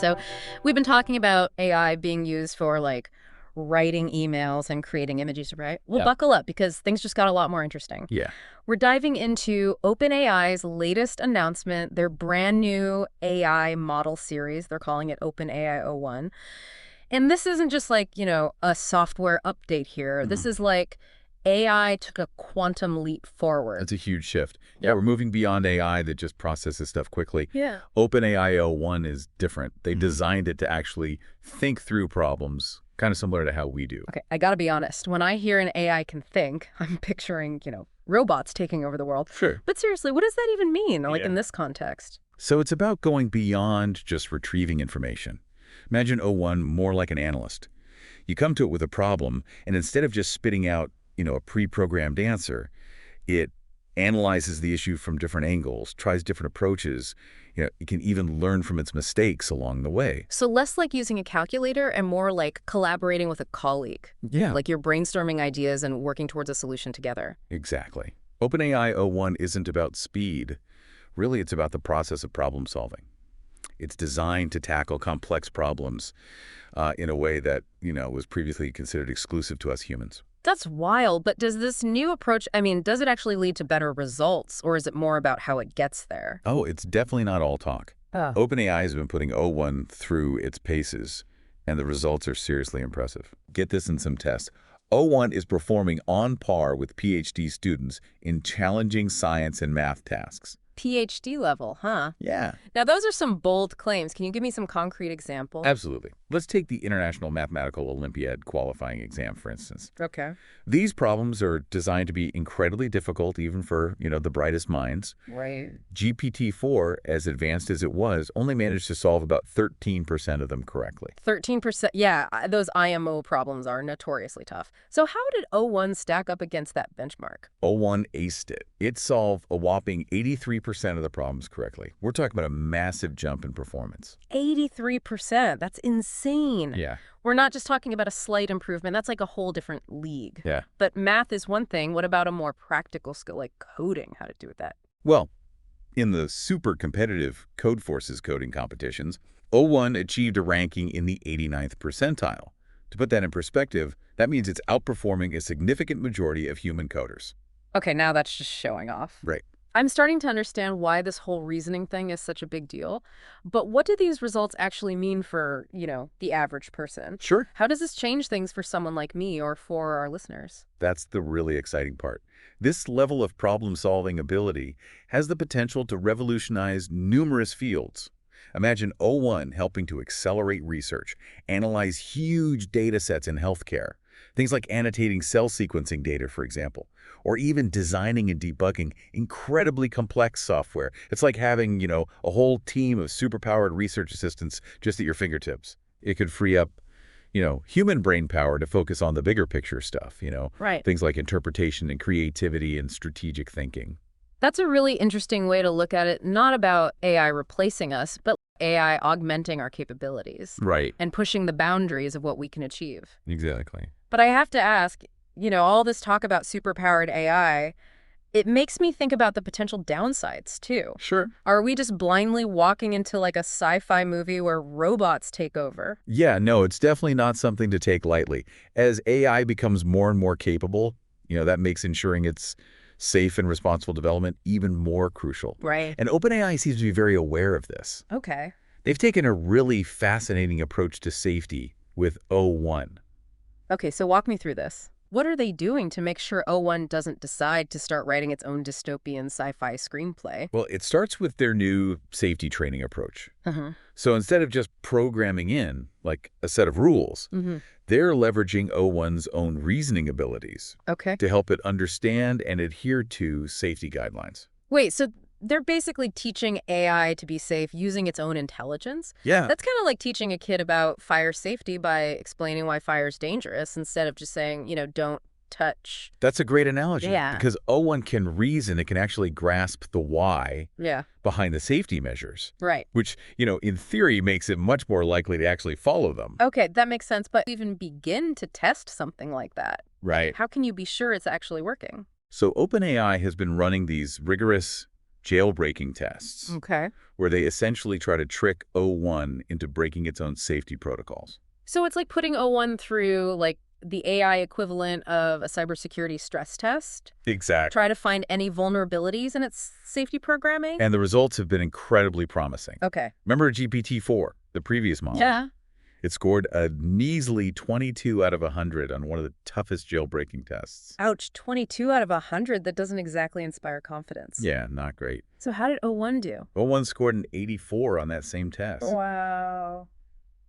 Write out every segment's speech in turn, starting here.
So we've been talking about AI being used for writing emails and creating images, right? Well, Yep. buckle up because things just got a lot more interesting. Yeah. We're diving into OpenAI's latest announcement, their brand new AI model series. They're calling it OpenAI O1. And this isn't just a software update here. This Mhm. is like AI took a quantum leap forward. That's a huge shift. Yeah, we're moving beyond AI that just processes stuff quickly. Yeah. OpenAI O1 is different. They Mhm. designed it to actually think through problems, kind of similar to how we do. Okay, I gotta be honest. When I hear an AI can think, I'm picturing, robots taking over the world. Sure. But seriously, what does that even mean, in Yeah. this context? So it's about going beyond just retrieving information. Imagine O1 more like an analyst. You come to it with a problem, and instead of just spitting out, a pre-programmed answer, it analyzes the issue from different angles, tries different approaches. It can even learn from its mistakes along the way. So less like using a calculator and more like collaborating with a colleague. Yeah. Like you're brainstorming ideas and working towards a solution together. Exactly. OpenAI O1 isn't about speed. Really, it's about the process of problem solving. It's designed to tackle complex problems in a way that, was previously considered exclusive to us humans. That's wild, but does this new approach, does it actually lead to better results, or is it more about how it gets there? Oh, it's definitely not all talk. Oh. OpenAI has been putting O1 through its paces, and the results are seriously impressive. Get this in some tests. O1 is performing on par with PhD students in challenging science and math tasks. PhD level, huh? Yeah. Now, those are some bold claims. Can you give me some concrete examples? Absolutely. Let's take the International Mathematical Olympiad qualifying exam, for instance. Okay. These problems are designed to be incredibly difficult even for, the brightest minds. Right. GPT-4, as advanced as it was, only managed to solve about 13% of them correctly. 13%. Yeah, those IMO problems are notoriously tough. So how did O1 stack up against that benchmark? O1 aced it. It solved a whopping 83% of the problems correctly. We're talking about a massive jump in performance. 83%. That's insane. Yeah. We're not just talking about a slight improvement. That's like a whole different league. Yeah. But math is one thing. What about a more practical skill like coding? How to do with that? Well, in the super competitive Codeforces coding competitions, O1 achieved a ranking in the 89th percentile. To put that in perspective, that means it's outperforming a significant majority of human coders. Okay, now that's just showing off. Right. I'm starting to understand why this whole reasoning thing is such a big deal. But what do these results actually mean for, the average person? Sure. How does this change things for someone like me or for our listeners? That's the really exciting part. This level of problem-solving ability has the potential to revolutionize numerous fields. Imagine O1 helping to accelerate research, analyze huge data sets in healthcare, things like annotating cell sequencing data, for example, or even designing and debugging incredibly complex software. It's like having, a whole team of superpowered research assistants just at your fingertips. It could free up, human brain power to focus on the bigger picture stuff, Right. things like interpretation and creativity and strategic thinking. That's a really interesting way to look at it, not about AI replacing us, but AI augmenting our capabilities Right. and pushing the boundaries of what we can achieve. Exactly. But I have to ask, all this talk about superpowered AI, it makes me think about the potential downsides, too. Sure. Are we just blindly walking into a sci-fi movie where robots take over? Yeah, no, it's definitely not something to take lightly. As AI becomes more and more capable, that makes ensuring its safe and responsible development even more crucial. Right. And OpenAI seems to be very aware of this. Okay. They've taken a really fascinating approach to safety with O1. Okay, so walk me through this. What are they doing to make sure O1 doesn't decide to start writing its own dystopian sci-fi screenplay? Well, it starts with their new safety training approach. Uh-huh. So instead of just programming in, like a set of rules, Mm-hmm. they're leveraging O1's own reasoning abilities Okay. to help it understand and adhere to safety guidelines. Wait, so they're basically teaching AI to be safe using its own intelligence? Yeah. That's kind of like teaching a kid about fire safety by explaining why fire is dangerous instead of just saying, don't touch. That's a great analogy. Yeah. Because O1 can reason, it can actually grasp the why Yeah, behind the safety measures, right. which, in theory makes it much more likely to actually follow them. Okay, that makes sense. But even begin to test something like that, Right. how can you be sure it's actually working? So OpenAI has been running these rigorous jailbreaking tests, Okay. where they essentially try to trick O1 into breaking its own safety protocols. So it's like putting O1 through, like, the AI equivalent of a cybersecurity stress test? Exactly. Try to find any vulnerabilities in its safety programming? And the results have been incredibly promising. Okay. Remember GPT-4, the previous model? Yeah. It scored a measly 22 out of 100 on one of the toughest jailbreaking tests. Ouch, 22 out of 100. That doesn't exactly inspire confidence. Yeah, not great. So how did O1 do? O1 scored an 84 on that same test. Wow.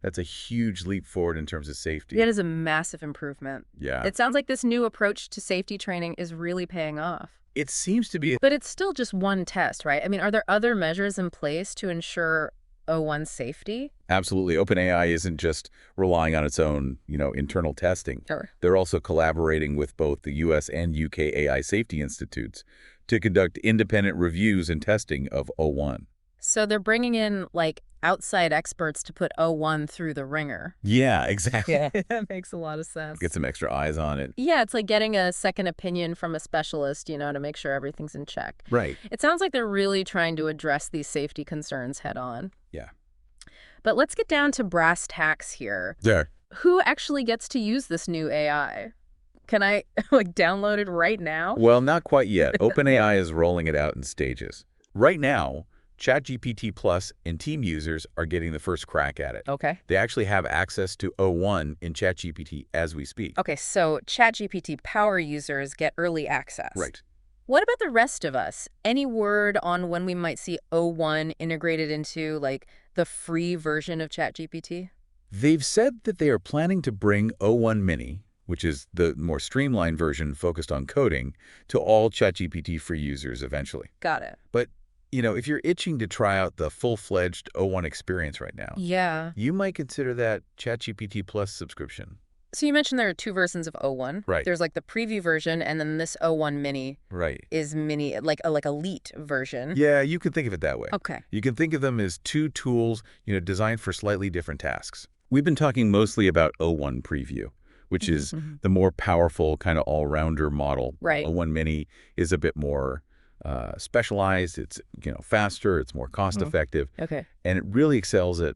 That's a huge leap forward in terms of safety. It is a massive improvement. Yeah. It sounds like this new approach to safety training is really paying off. It seems to be. But it's still just one test, right? I mean, are there other measures in place to ensure O1's safety? Absolutely. OpenAI isn't just relying on its own, internal testing. Sure. They're also collaborating with both the US and UK AI safety institutes to conduct independent reviews and testing of O1. So they're bringing in, like, outside experts to put O1 through the ringer. Yeah, exactly. Yeah, that makes a lot of sense. Get some extra eyes on it. Yeah, it's like getting a second opinion from a specialist, to make sure everything's in check. Right. It sounds like they're really trying to address these safety concerns head on. Yeah. But let's get down to brass tacks here. There. Who actually gets to use this new AI? Can I, download it right now? Well, not quite yet. OpenAI is rolling it out in stages. Right now, ChatGPT Plus and team users are getting the first crack at it. Okay. They actually have access to O1 in ChatGPT as we speak. Okay, so ChatGPT power users get early access. Right. What about the rest of us? Any word on when we might see O1 integrated into, the free version of ChatGPT? They've said that they are planning to bring O1 Mini, which is the more streamlined version focused on coding, to all ChatGPT free users eventually. Got it. But, if you're itching to try out the full-fledged O1 experience right now, Yeah. you might consider that ChatGPT Plus subscription. So you mentioned there are two versions of O1. Right. There's, the preview version, and then this O1 Mini Right. is mini, like elite version. Yeah, you can think of it that way. Okay. You can think of them as two tools, designed for slightly different tasks. We've been talking mostly about O1 Preview, which is the more powerful kind of all-rounder model. Right. O1 Mini is a bit more specialized. It's, faster. It's more cost-effective. Okay. And it really excels at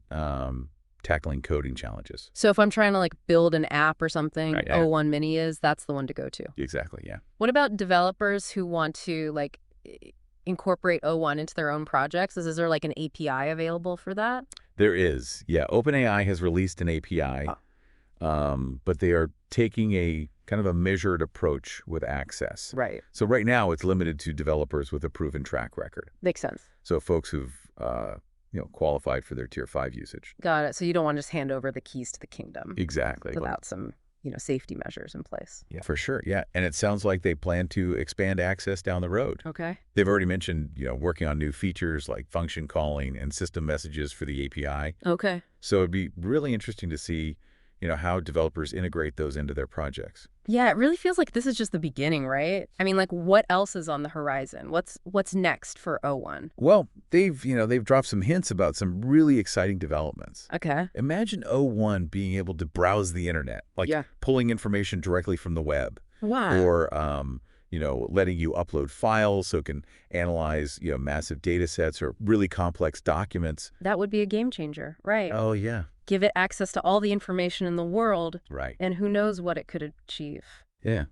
tackling coding challenges. So if I'm trying to, build an app or something, Right, yeah. O1 Mini that's the one to go to. Exactly, yeah. What about developers who want to, incorporate O1 into their own projects? Is there, an API available for that? There is. Yeah, OpenAI has released an API, but they are taking a kind of a measured approach with access. Right. So right now, it's limited to developers with a proven track record. Makes sense. So folks who've, qualified for their Tier 5 usage. Got it. So you don't want to just hand over the keys to the kingdom Exactly. without some, safety measures in place. Yeah, for sure. Yeah, and it sounds like they plan to expand access down the road. Okay. They've already mentioned, working on new features like function calling and system messages for the API. Okay. So it'd be really interesting to see, how developers integrate those into their projects. Yeah, it really feels like this is just the beginning, right? I mean, what else is on the horizon? What's next for O1? Well, they've dropped some hints about some really exciting developments. Okay. Imagine O1 being able to browse the internet, pulling information directly from the web. Wow. Or, letting you upload files so it can analyze, massive data sets or really complex documents. That would be a game changer, right? Oh, yeah. Give it access to all the information in the world, Right. and who knows what it could achieve. Yeah,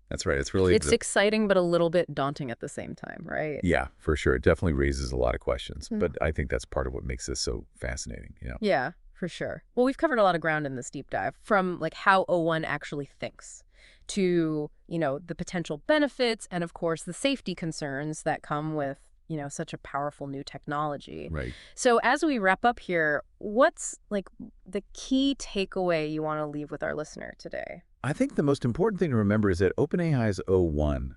that's right. It's really... It's exciting, but a little bit daunting at the same time, right? Yeah, for sure. It definitely raises a lot of questions, but I think that's part of what makes this so fascinating, Yeah, for sure. Well, we've covered a lot of ground in this deep dive, from how O1 actually thinks to, the potential benefits and, of course, the safety concerns that come with, such a powerful new technology. Right. So as we wrap up here, what's the key takeaway you want to leave with our listener today? I think the most important thing to remember is that OpenAI's O1,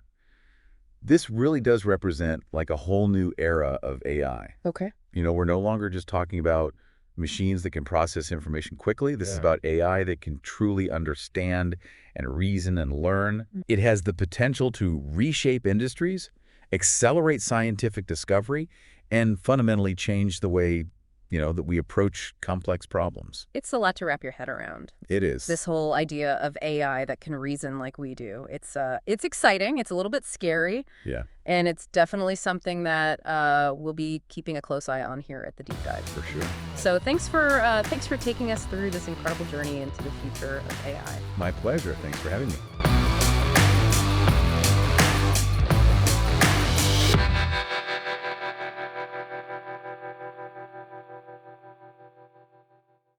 this really does represent a whole new era of AI. Okay. We're no longer just talking about machines that can process information quickly. This is about AI that can truly understand and reason and learn. It has the potential to reshape industries, accelerate scientific discovery, and fundamentally change the way that we approach complex problems. It's a lot to wrap your head around. It is. This whole idea of AI that can reason like we do. It's exciting. It's a little bit scary. Yeah, And it's definitely something that we'll be keeping a close eye on here at the Deep Dive. for sure. So thanks for taking us through this incredible journey into the future of AI. My pleasure. Thanks for having me.